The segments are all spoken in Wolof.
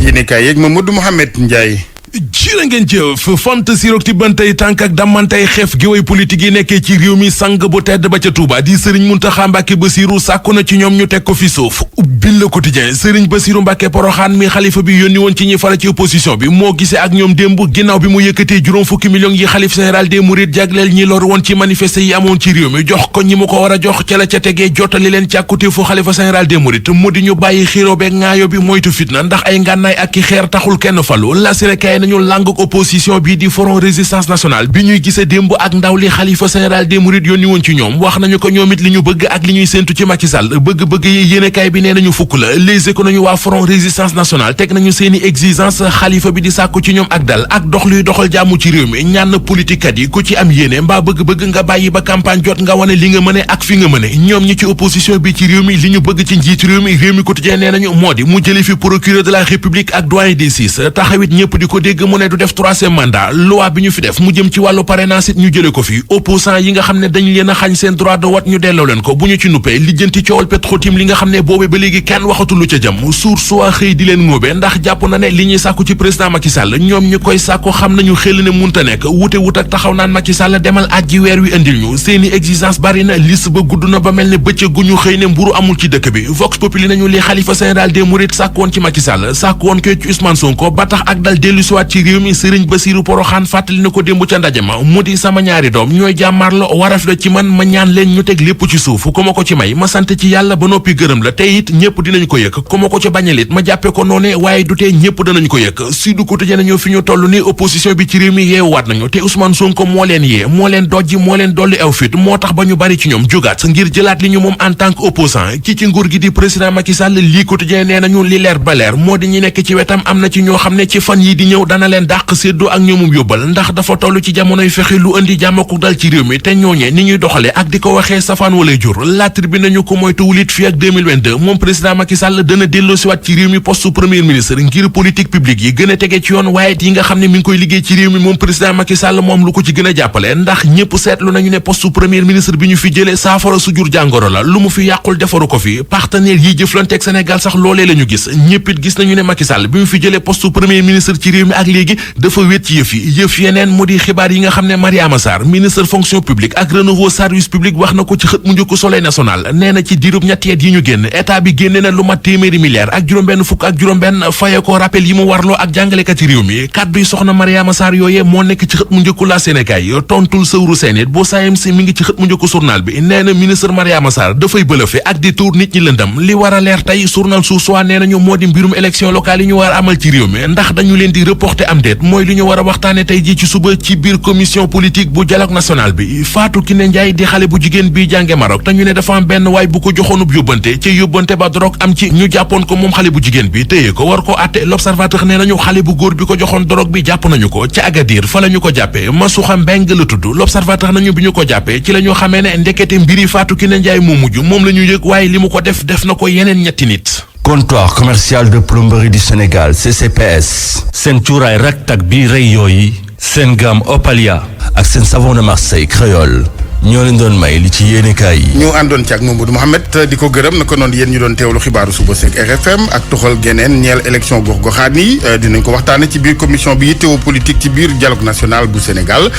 yéenekaay yeeg Mamadou Mouhamed Ndiaye. jërë ngeen jëf font siroog ti bantay tànk ak damantay xeef gi way politique yi nekkee ci réew mi sang bu tedd ba ca Touba di Serigne Mountakha Mbacké Bassirou sàkku na ci ñoom ñu teg ko fi suuf ubbil Le Quotidien Serigne Bassirou Mbacké Porokhane mi xalifa bi yónni woon ci ñi fara ci opposition bi moo gisee ak ñoom démb ginnaaw bi mu yëkkatee juróom fukki millions yi xalif général des mourides jagleel ñi lor woon ci manifesté yi amoon ci réew mi jox ko ñi mu ko war a jox ca la ca tegee jottali leen càkkute fu xalifa général des mourides mu di ñu bàyyi xiiroo beeg ŋaayo bi moytu fitna ndax ay ngànnaay ak ki xeer taxul kenn falu la sirekaay nañu làng opposition bi di Front Résistance Nationale bi ñuy gisee démb ak ndaw li xalifa général des mourides yónni woon ci ñoom wax nañu ko ñoom it li ñu bëgg ak li ñuy séentu ci Macky Sall bëgg-bëgg yi yéenekaay bi nee nañu fukk la Les Échos nañu waa Front Résistance Nationale teg nañu seeni exigence xalifa bi di sàkku ci ñoom ak dal ak dox luy doxal jàmm ci réew mi ñaan politique kat yi ku ci am yéene mbaa bëgg-bëgg nga bàyyi ba campagne jot nga wane li nga mëne ak fi nga mëne ñoom ñi ci opposition bi ci réew mi li ñu bëgg ci njiitu réew mi quotidien nee nañu moo di mu jëli fi procureur de la république ak doyen des six taxawit ñëpp di ko dégg mu ne du def troisième mandat loi bi ñu fi def mu jëm ci wàllu parrainage ñu jële ko fi opposant yi nga xam ne dañ leen a xañ seen droit de vote ñu delloo leen ko bu ñu ci nuppee lijjanti coowal Petro-Tim li nga xam ne boobe ba léegi kenn waxatul lu ca jëm suur soi xëy di leen ngóobe ndax jàpp na ne li ñuy sàkku ci président Macky Sall ñoom ñi koy sàkku xam nañu xel ne munta nekk wut ak taxaw naan Macky Sall demal ajji weer wi indil ñu seeni exigence bari na liste ba gudd na ba mel ne bëccëg gu ñu xëy ne mburu amul ci dëkk bi Vox Populi nañu li xalifa général des mourides sàkku woon ci Macky Sall sàkku woon ko ci Ousmane Sonko ba tax ak dal dellu siwaat ci réew mi Serigne Bassirou Porokhane fàttali na ko démb ca ndaje ma mu di sama ñaari doom ñooy jàmmaarlo waraf la ci man ma ñaan leen ñu teg lépp ci suuf ku ma ko ci may ma sant ci yàlla ba noppi gërëm la te it ñëpp dinañ ko yëg ku ma ko ci bañalit ma jàppe ko noone waaye du tee ñëpp danañ ko yëg Sud Quotidien nañu fi ñu toll ni opposition bi ci réew mi yeewaat nañu te Ousmane Sonko moo leen yee moo leen dojji moo leen dolli aw fit moo tax ba ñu bari ci ñoom jógaat ngir jëlaat li ñu moom en tant que opposant ki ci nguur gi di président Macky Sall lii Quotidien nee nañu li leer ba leer moo di ñi nekk ci wetam am na ci ñoo xam ne ci fan yi di ñëw dana leen dàq séddoo ak ñoomum yóbbal ndax dafa toll ci jamonoy fexe lu indi jàmmaku dal ci réew mi te ñooñee ni ñuy doxale ak di ko waxee safaan walay jur La Tribune nañu ko mooy tawulit fii ak 2022 moom président Macky Sall dana delloosiwaat ci réew mi poste premier ministre ngir politique publique yi gën a tege ci yoon waaye yi nga xam ne mi ngi koy liggéey ci réew mi moom président Macky Sall moom lu ko ci gën a jàppale ndax ñëpp seetlu nañu ne poste premier ministre bi ñu fi jëlee saafara su jur jàngoro la lu mu fi yàqul defaru ko fi partenaire yi jëflanteeg Sénégal sax loolee la ñu gis ñëpp it gis nañu ne Macky Sall bi mu fi jëlee poste premier ministre ci réew mi ak léegi dafa wét ci yëf yeneen mu di xibaar yi nga xam ne Mariama Sarr ministre fonction publique ak renouveau service public wax na ko ci xët mu njëkk Soleil national nee na ci diirub ñetti at yi ñu génn état bi génne na lu mat téeméeri milliards ak juróom-benn fukk ak juróom-benn faye ko rappel yi mu warloo ak jàngalekat ci réew mi kàddu yi soxna Mariama Sarr yooyee moo nekk ci xët mu njëkku la Sénégal tontul sëwru seen it boo saayam si mi ngi ci xët mu njëkku journal bi nee na ministre Mariama Sarr dafay bëlëfe ak di tuur nit ñi lëndam li war a leer tey journal Source A nee nañu moo di mbirum élection locale yi ñu war a amal ci réew mi ndax dañu leen di reporter am déet mooy li ñu war a waxtaane tey ji ci suba ci biir commission politique bu dialogue national bi Fatou Kiné Ndiaye di xale bu jigéen bi jànge Maroc te ñu ne dafa am benn waay bu ko joxoonub yóbbante ci yóbbante ba drogue am ci ñu jàppoon ko moom xale bu jigéen bi téye ko war ko àtte l'observateur nee nañu xale bu góor bi ko joxoon drogue bi jàpp nañu ko ca Agadir fa la ñu ko jàppee Masuxa Mbeng la tudd l'observateur nañu bi ñu ko jàppee ci la ñu xamee ne ndekete mbiri Fatou Kiné Ndiaye moo mujj moom la ñu yëg waaye li mu ko def na ko yeneen ñetti nit. Comptoir commercial de plomberie du Sénégal CCPS seen cuuraay raktak bi rëy yooyu seen gamme Opalia ak seen savon de Marseille créole ñoo leen doon may li ci yéenekaay yi. ñu àndoon ci ak Mamadou Mouhamed di ko gërëm na ko noonu yéen ñu doon teewlu xibaaru suba seeg RFM ak toxal geneen ñeel élection gox-goxaan yi dinañ ko waxtaane ci biir commission bi yittewoo politique ci biir dialogue national bu Sénégal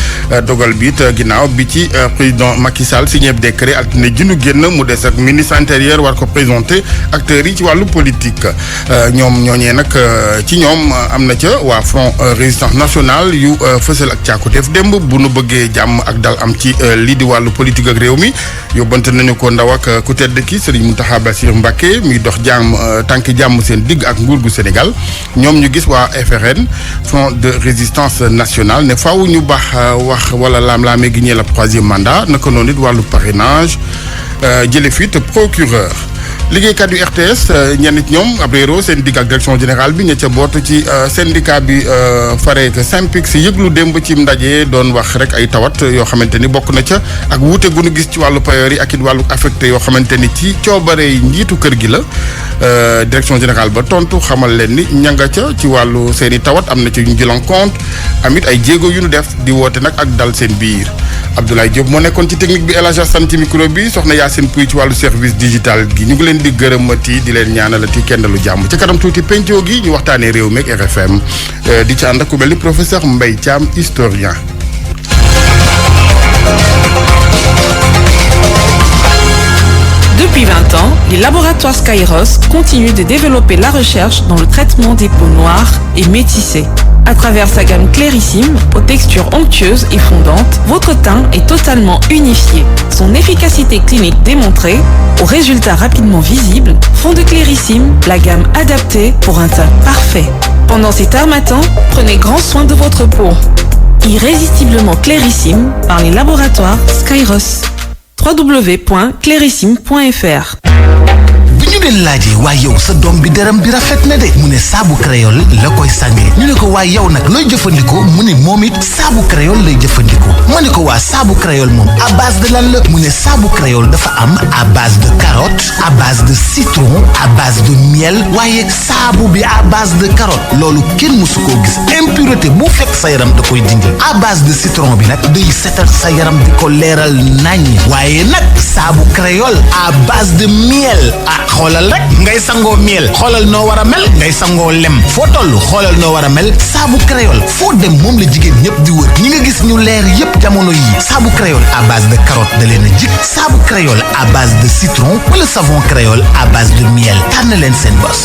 dogal bi it ginnaaw bi ci président Macky Sall signé décret altine ji ñu génn mu des ak ministre intérieur war ko présenté acteurs yi ci wàllu politique ñoom ñooñee nag ci ñoom am na ca waa Front Résistance Nationale yu fësal ak càkkutéef démb bu nu bëggee jàmm ak dal am ci lii di wàllu politique ak réew mi yóbbante nañu ko ndaw ak ku tedd ki Serigne Mountakha Bassirou Mbacké muy dox tànki jàmm seen digg ak nguur gu Sénégal ñoom ñu gis waa FRN Front de Résistance Nationale ne faaw ñu baax wax wala laam-laamee gi ñeel ab troisième mandat naka noonu it wàllu parrainage jële fi te procureur liggéeykat yu RTS ñenn nit ñoom ab réero seen digg ak direction générale bi ña ca boot ci syndicat bi faree que Synpics si yëglu démb ci ndaje doon wax rek ay tawat yoo xamante ni bokk na ca ak wuute gu nu gis ci wàllu payoor yi ak it wàllu affecté yoo xamante ni ci coobare njiitu kër gi la direction générale ba tontu xamal leen ni ñanga ca ci wàllu seen i tawat am na ci ñu jël en compte amit ay jéego yu nu def di woote nag ak dal seen biir Abdoulaye Diop moo nekkoon ci technique bi El Hadj Assane ci micro bi soxna Yacine Pouy ci wàllu service digital gi ñu ngi leen di gërëmati di leen ñaanalati kenn lu jàmm ci kanam tuuti penco gi ñu waxtaanee réew mi ak RFM di ci ànd ak ku mel ni professeur Mbaye Thiam historien. Depuis 20 ans, les laboratoires Skyros continuent de développer la recherche dans le traitement des peaux noires et métissées. À travers sa gamme Clarissime, aux textures onctueuses et fondantes, votre teint est totalement unifié. Son efficacité clinique démontrée, aux résultats rapidement visibles, font de Clarissime la gamme adaptée pour un teint parfait. Pendant cet harmattan, prenez grand soin de votre peau. Irrésistiblement Clarissime par les laboratoires Skyros. www.clarissime.fr. bi ñu leen laajee waaye yow sa doom bi deram bi rafet na de mu ne saabu créole la koy sàngee ñu ne ko waaye yow nag looy jëfandikoo mu ne moom it saabu créole lay jëfandikoo ma ne ko waa saabu créole moom à base de lan la mu ne saabu créole dafa am à base de carotte à base de citron à base de miel waaye saabu bi à base de carotte loolu kenn mësu koo gis impureté bu fekk sa yaram da koy dindi à base de citron bi nag day setal sa yaram di ko leeral naññ waaye nag saabu créole à base de miel xoolal rek ngay sangoo miel xoolal noo war a mel ngay sangoo lem foo toll xoolal noo war a mel saabu créole foo dem moom la jigéen ñëpp di wër ñi nga gis ñu leer yëpp jamono yii saabu créole à base de carotte da leen a jik saabu créole à base de citron wala savon créole à base de miel tànn leen seen bos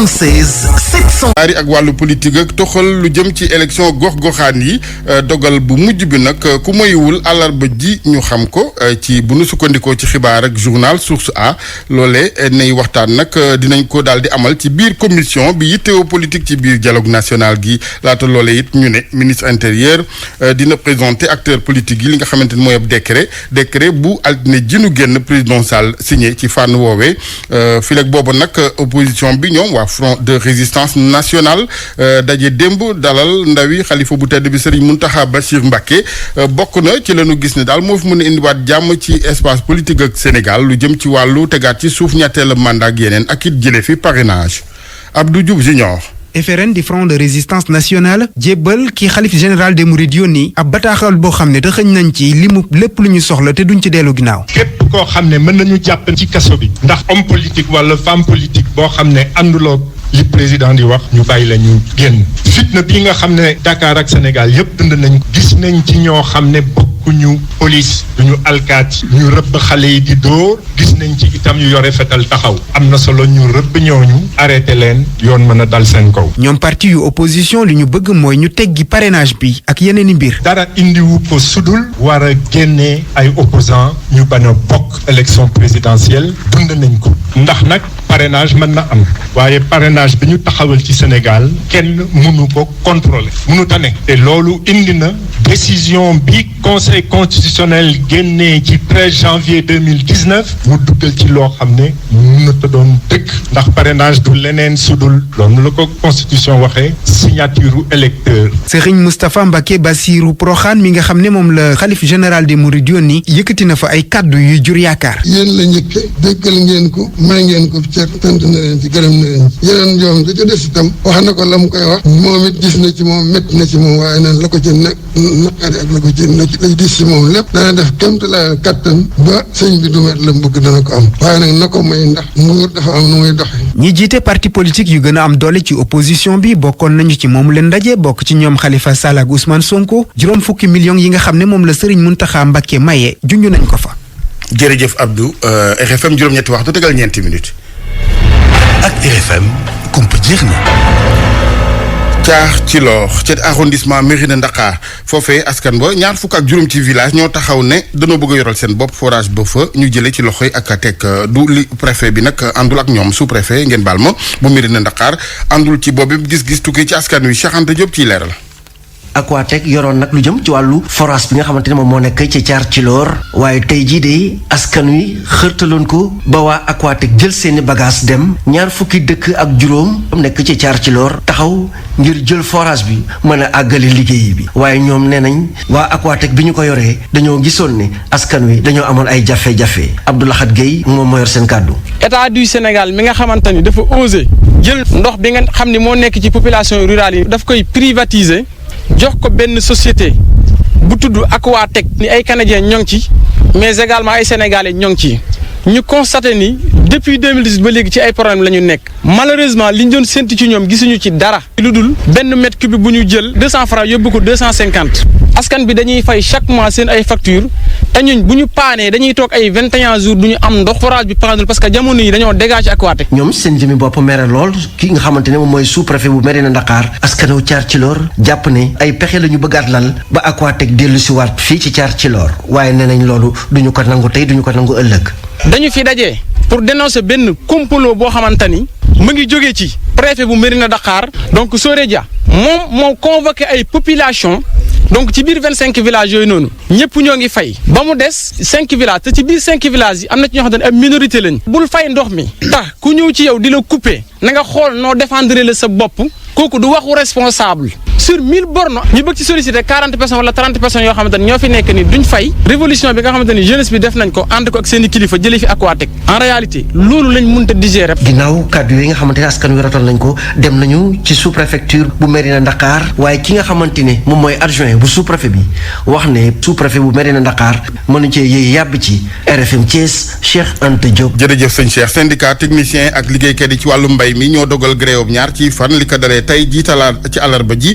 76 700. ak wàllu politique ak toxal lu jëm ci élection gox-goxaan yi dogal bu mujj bi nag ku moywul àllarba ji ñu xam ko ci bu nu sukkandikoo ci xibaar ak journal Source A loolee nay waxtaan nag dinañ ko daal di amal ci biir commission bi yittewoo politique ci biir dialogue national gi laata loolee it ñu ne ministre intérieur dina présenter acteurs politiques yi li nga xamante ni mooy ab décret bu altine ji nu génn président Sall signé ci fànn woowee fileeg boobu nag opposition bi ñoom waa front de résistance nationale daje démb dalal ndawi xalifa bu tedd bi Serigne Mountakha Bachir Mbacké bokk na ci lañu gis ne daal moo fi mën a indiwaat jàmm ci espace politique ak Sénégal lu jëm ci wàllu tegaat ci suuf ñetteel mandat ak yeneen ak it jële fi parrainage Abdou Diouf Junior. FRN di front de résistance nationale jébbal ki xalif général des mourides yónni ab bataaxal boo xam ne dëxëñ nañ ci limu lépp lu ñu soxla te duñ ci dellu ginnaaw. képp koo xam ne mën nañu jàpp ci kaso bi ndax homme politique wala femme politique boo xam ne ànduloo li président di wax ñu bàyyi la ñu génn fitna bi nga xam ne Dakar ak Sénégal yëpp dund nañ gis nañ ci ñoo xam ne bokkuñu police duñu alkaati ñu rëbb xale yi di dóor gis nañ ci itam yu yore fetal taxaw am na solo ñu rëbb ñooñu arrêté leen yoon mën a dal seen kaw. ñoom parti yu opposition li ñu bëgg mooy ñu teggi parrainage bi ak yeneen i mbir. dara indiwu ko sudul war a génnee ay opposants ñu bañ a bokk élection présidentielle dund nañ ko ndax nag parrainage mën na am waaye parrainage bi ñu taxawal ci Sénégal kenn mënu ko contrôler mënu tane te loolu indi na décision bi conseil constitutionnel génnee ci 13 janvier 2019 mu duggal ci loo xam ne mënut a doon dëkk ndax parrainage du leneen sudul loolu la ko constitution waxee signature électeur. Serigne Moustapha Mbacké Bassirou Proxaan mi nga xam ne moom la xalif général des mourides yónni yëkkati na fa ay kaddu yu jur yaakaar. yéen la njëkke déggal ngeen ko may ngeen ko cër sant na leen ci gërëm na leen ci yeneen ñoom da ca des itam wax na ko la mu koy wax moom it gis na ci moom métti na ci moom waaye nag la ko ci naqari ak la ko ci lay dis ci moom lépp dana def kéemtalaay kattan ba sëñ bi du met la mu bëgg dana ko am waaye nag na ko may ndax nguur dafa am nu muy doxee. ñi jiite parti politique yu gën a am doole ci opposition bi bokkoon nañu ci moom leen ndaje bokk ci ñoom Khalifa Sall ak Ousmane Sonko juróom fukki millions yi nga xam ne moom la Serigne Mountakha Mbacké maye junj nañ ko fa. jërëjëf Abdou RFM juróom-ñetti waxtu tegal ñeenti minutes. ak RFM kumpa jeex na. caax ci loor ci arrondissement Mérina Dakhar foofee askan ba ñaar fukk ak juróom ci village ñoo taxaw ne danoo bëgg a yoral seen bopp forage ba fa ñu jëlee ci loxoy ak teg du li préfet bi nag àndul ak ñoom sous préfet ngeen baal ma bu Mérina Dakhar àndul ci boobu gis-gis tukkee ci askan wi Cheikh Anta Diop ciy leeral. Aquatec yoroon nag lu jëm ci wàllu forage bi nga xamante ne moom moo nekk ci Thiar Thilor waaye tey jii de askan wi xërtaloon ko ba waa Aquatec jël seeni bagage dem ñaar fukki dëkk ak juróom nekk ci Thiar Thilor taxaw ngir jël forage bi mën a àggale liggéey bi waaye ñoom nee nañ waa Aquatec bi ñu ko yoree dañoo gisoon ne askan wi dañoo amoon ay jafe-jafe Abdou Lahad Gueye moom moo yor seen kàddu. État du Sénégal mi nga xamante ni dafa osé jël ndox bi nga xam ni moo nekk ci population rurale yi daf koy privatiser. jox ko benn société bu tudd Aquatech ni ay Canadiens ñoo ngi ci mais également ay Sénégalais ñoo ngi ci ñu constaté ni depuis 2018 ba léegi ci ay problème la ñu nekk malheureusement li ñu doon séntu ci ñoom gisuñu ci dara lu dul benn mètre cube bu ñu jël 200 francs yóbbu ko 250 askan bi dañuy fay chaque mois seen ay facture te ñun bu ñu paanee dañuy toog ay 21 jours du ñu am ndox forage bi paanul parce que jamono yi dañoo dégagé Aquatech. ñoom seen jëmi bopp mere lool ki nga xamante ne moom mooy sous-préfet bu Mérina Dakhar askanaw Thiar Thilor jàpp ne ay pexe la ñu bëggaat lal ba Aquatech dellu si waat fii ci Thiar Thilor waaye nee nañ loolu duñu ko nangu tey duñu ko nangu ëllëg. dañu fi daje pour dénoncer benn complot boo xamante ni mu ngi jógee ci préfet bu Mérina Dakhar donc Sore Dia moom moo convoqué ay population donc ci biir 25 villages yooyu noonu ñëpp ñoo ngi fay ba mu des 5 villages te ci biir 5 villages yi am na ci ñoo xamante ne ab minorité lañ bul fay ndox mi tax ku ñëw ci yow di la couper na nga xool noo défendre la sa bopp kooku du waxu responsable sur 1000 bornes ñu bëgg ci solliciter 40 personnes wala 30 personnes yoo xamante ne ñoo fi nekk ni duñ fay révolution bi nga xamante ni jeunesse bi def nañ ko ànd ko ak seen i kilifa jëlee fi Aquatech en réalité loolu lañ mënta digérer. ginnaaw kàddu yi nga xamante ne askan wi rotal nañ ko dem nañu ci sous-préfecture bu Mérina Dakhar waaye ki nga xamante ne moom mooy adjoint bu sous-préfet bi wax ne sous-préfet bu Mérina Dakhar mënuñ cee yëy yàbb ci RFM Thiès Cheikh Anta Diop. jërëjëf sëñ Cheikh syndicat technicien ak liggéeykat yi ci wàllu mbay mi ñoo dogal grève ñaar ci fan li ko dalee tey jii ci àllarba ji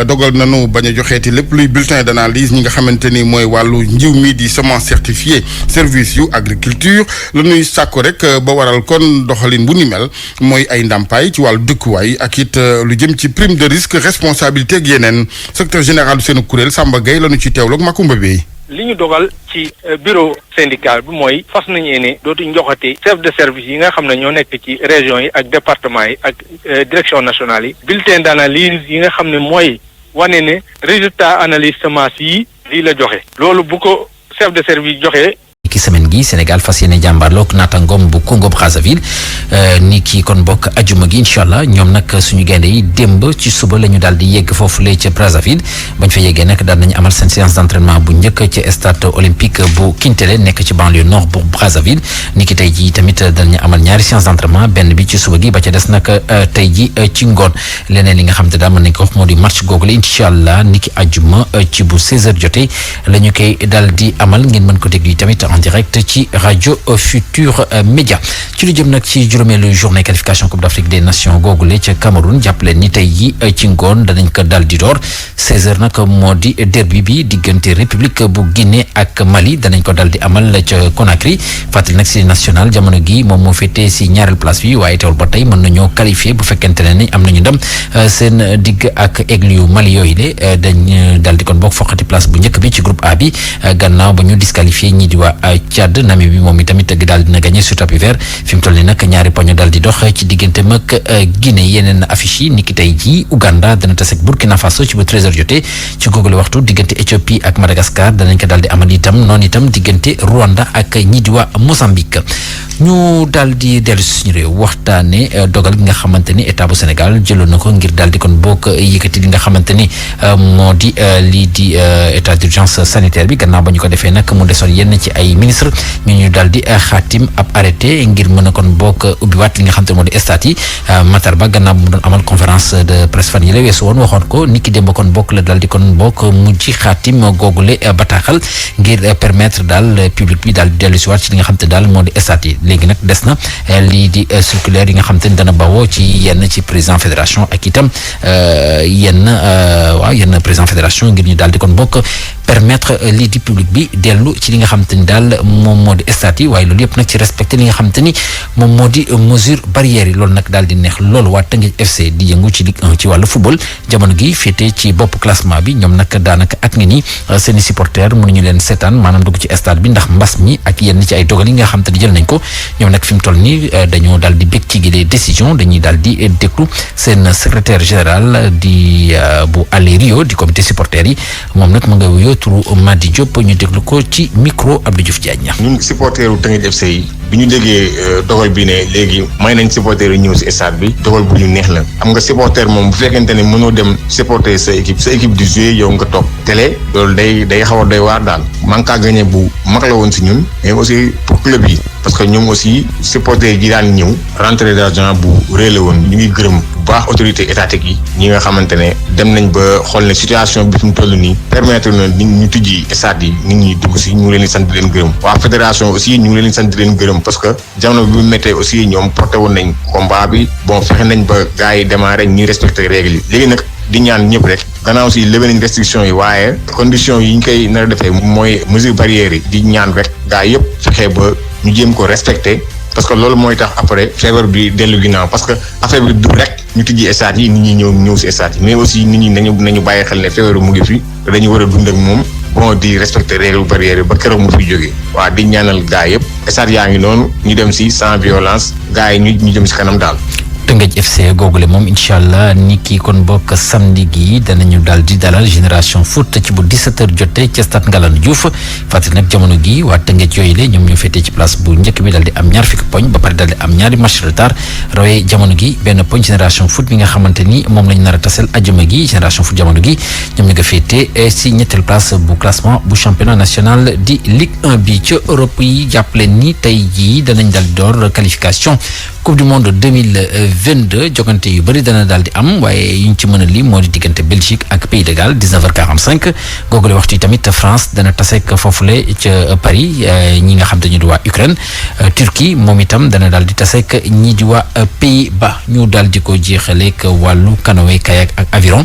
dogal nañu bañ a joxeeti lépp luy bulletin d'analyse ñi nga xamante ni mooy wàllu njiw mi di semence certifiée service yu agriculture la ñuy sàkku rek ba waral kon doxalin bu ni mel mooy ay ndàmpaay ci wàllu dëkkuwaay ak it lu jëm ci prime de risque responsabilité ak yeneen secrétaire général du seen kuréel Samba Gueye la ñu ci teewlu ak Makumba Bey. li ñu dogal ci bureau syndical bi mooy fas nañu ne dootuñ joxati chef de service yi nga xam ne ñoo nekk ci région yi ak département yi ak direction nationale yi bulletin d'analyse yi nga xam ne mooy wane ne résultat analyse semence yi lii la joxe loolu bu ko chef de service joxe. ki semaine gi Sénégal fas yéene jàmbaarloog naataangoom bu Congo Brazzaville ni ki kon bokk ajuma gi incha allah ñoom nag suñu gaynde yi démb ci suba la ñu daal di yegg foofu lee ca Brazzaville bañ fa yeggee nag daal nañu amal seen séance d'entraînement bu njëkk ci stade olympique bu Kintele nekk ci banlieue nord bu Brazzaville ni ki tey ji tamit danañu amal ñaari séance d'entraînement benn bi ci suba gi ba ca des nag tey ji ci ngoon leneen li nga xam te daal mën nañ ko wax moo di match googule incha allah ni ki ajuma ci bu 16h jotee la ñu koy daal di amal ngeen mën ko déglu tamit en direct ci rajo Futur Média ci lu jëm nag ci juróomeelu journée qualification Coupe d'Afrique des Nations googule ca Cameroun jàpp leen ni tey yi ci ngoon danañ ko dal di door 16h nag moo di derby bi diggante République bu Guinée ak Mali danañ ko dal di amal ca Conakry fàttali nag si national jamono gi moom moo féetee si ñaareel place bi waaye teewul ba tey mën nañoo qualifié bu fekkente ne ni am nañu ndam seen digg ak aigle yu Mali yooyu le dañ dal di kon bokk foqati place bu njëkk bi ci groupe A bi gannaaw ba ñu disqualifié ñi di waa Tchad Namibie moom itamit daal dina gagné sur tapis vert fi mu toll nii nag ñaari poñ daal di dox ci diggante mag Guinée yeneen affiche yi niki tey jii Ouganda dana tase ak Burkina Faso ci ba 13h jotee ci googule waxtu diggante Éthiopie ak Madagascar danañ ko daal di amal itam noonu itam diggante Rwanda ak ñi di waa Mozambique ñu daal di dellu suñu réew waxtaane dogal gi nga xamante ni état bu Sénégal jëloon na ko ngir daal di kon bokk yëkkati li nga xamante ni moo di lii di état d'urgence sanitaire bi gannaaw ba ñu ko defee nag mu desoon yenn ci ay ministre ñu daal di xaatim ab arrêté ngir mën a kon bokk ubbiwaat li nga xamante ni moo di stade yi Matar Ba gannaaw bu mu doon amal conférence de presse fan yi la weesu woon waxoon ko nit ki démb kon bokk la daal di kon bokk mujj xaatim googule bataaxal ngir permettre daal public bi daal di dellu si waat ci li nga xamante daal moo di stade yi léegi nag des na lii di circulaire yi nga xamante ni dana bawoo ci yenn ci président fédération ak itam yenn président fédération ngir ñu daal di kon bokk permettre lii di public bi dellu ci li nga xamante ni daal moom moo di stade yi waaye loolu yëpp nag ci respecté li nga xamante ni moom moo di mesure barrières yi loolu nag daal di neex loolu waa Teungueth FC di yëngu ci Ligue 1 ci wàllu football jamono gi féete ci bopp classement bi ñoom nag daanaka at nga ni seen i supporters mënuñu leen seetaan maanaam dugg ci stade bi ndax mbas mi ak yenn ci ay dogal yi nga xamante ni jël nañ ko ñoom nag fi mu toll nii dañoo daal di bég ci gi les décisions dañuy daal di déglu seen secrétaire général di bu Allez Rio di comité supporters yi moom nag mu nga wuyoo turu Madi Diop ñu déglu ko ci micro Abdou Diouf Diagne. ñun supporteru Teungueth FC yi bi ñu déggee dogal bi ne léegi may nañ supporter yi ñëw si stade bi dogal bu ñu neex la xam nga supporter moom bu fekkente ne mënoo dem supporter sa équipe di jouer yow nga toog télé loolu day xaw a doy waar daal manque à gagner bu mag la woon si ñun mais aussi pour club yi parce que ñoom aussi supporters yi daan ñëw rentrée d'argent bu réy la woon. ñu ngi gërëm bu baax autorité étatique yi ñi nga xamante ne dem nañ ba xool ne situation bi fi mu toll nii permettre na nit ñu tijji stade yi nit ñi dugg si ñu ngi leen di sant di leen gërëm. waa fédération aussi ñu ngi leen di sant di leen gërëm parce que jamono bi mu méttee aussi ñoom porté woon nañ combat bi bon fexe nañ ba gars yi démarré ñuy respecté règles yi léegi nag di ñaan ñëpp rek gannaaw si levé nañ restriction yi waaye conditions yi ñu koy nar a defee mooy mesure barrières yi di ñaan rek gars yëpp fexe ba ñu jéem ko respecté parce que loolu mooy tax après feebar bi dellu ginnaaw parce que affaire bi du rek ñu tijji stade yi nit ñi ñëw si stade yi mais aussi nit ñi nañu bàyyi xel ne feebar mu ngi fi te dañu war a dund ak moom bon di respecter règle barrière yi ba keroog mu fi jógee waa di ñaanal gars yëpp stade yaa ngi noonu ñu dem si sans violence gars yi ñu jëm si kanam daal. Teungueth FC googule moom incha allah ni kii kon bokk samedi gi danañu daal di dalal Génération Foot ci bu 17h jotee ca stade Ngalandou Diouf fàttali nag jamono gi waa Teungueth yooyu la ñoom ñoo féetee ci place bu njëkk bi daal di am ñaar fukki poñ ba pare daal di am ñaari match retard rawee jamono gi benn poñ Génération Foot bi nga xamante ni moom lañu nar a tasel ajuma gi Génération Foot jamono gi ñoom ñu nga féetee si ñetteel place bu classement bu championnat national di Ligue 1 bi ca Europe yi jàppale ni tey jii danañ daal di door qualification Coupe du monde 2022 jogante yu bëri dana daal di am waaye yuñ ci mën a lii moo di diggante Belgique ak Pays de Galles 19h45 googule waxtu yi tamit France dana taseek foofule ca Paris ñi nga xam te ñu di waa Ukraine Turquie moom itam dana daal di taseek ñi di waa Pays-Bas ñu daal di ko jeexaleek wàllu canoë kayak ak aviron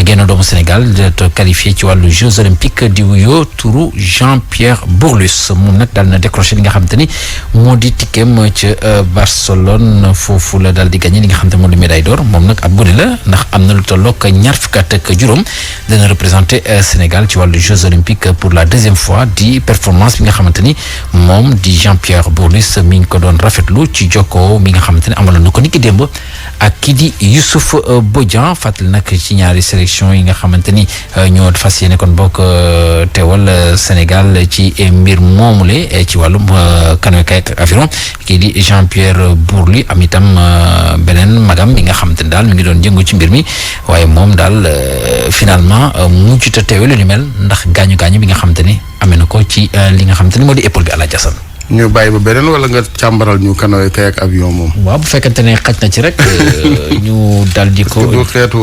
genn doomu Sénégal de qualifié ci wàllu Jeux olympiques di wuyoo turu Jean-Pierre Bourlus moom nag daal na décroché li nga xam te ni moo di tikkeem ca Barcelone foofu la daal di gagné li nga xam te moo di médaille d'or moom nag ab gune la ndax am na lu tollook ñaar fukki at ak juróom dana représenté Sénégal ci wàllu Jeux olympiques pour la deuxième fois di performance bi nga xamante ni moom di Jean-Pierre Bourlus mi ngi ko doon rafetlu ci jokkoo mi nga xamante ni amaloon na ko ni ki démb ak kii di Youssouf Bodian fàttali nag ci ñaari sélection yi nga xamante ni ñoo fas yéene kon bokk teewal Sénégal ci mbir moomule ci wàllum canoë kayak ak aviron kii di Jean-Pierre Bourlus am itam beneen magam bi nga xamante ni daal mi ngi doon jëngu ci mbir mi waaye moom daal finalement mujjuta teewe lu ni mel ndax gaañu bi nga xamante ni amee na ko ci li nga xamante ni moo di épaule bi Alaaji Asan ñu bàyyi ba beneen wala nga càmbaral ñu canoë kayak avion moom. waaw bu fekkente ne xaj na ci rek ñu dal di ko. du xeetu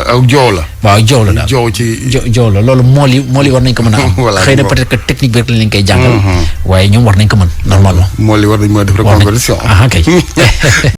aw joow la. waaw joow la daal joow ci. joow la loolu mool yi war nañ ko mën a am. voilà xëy na peut-être que technique bi rek lañ leen koy jàngal. waaye ñoom war nañ ko mën normalement. mool yi war nañ mën a def rek compétition. kay.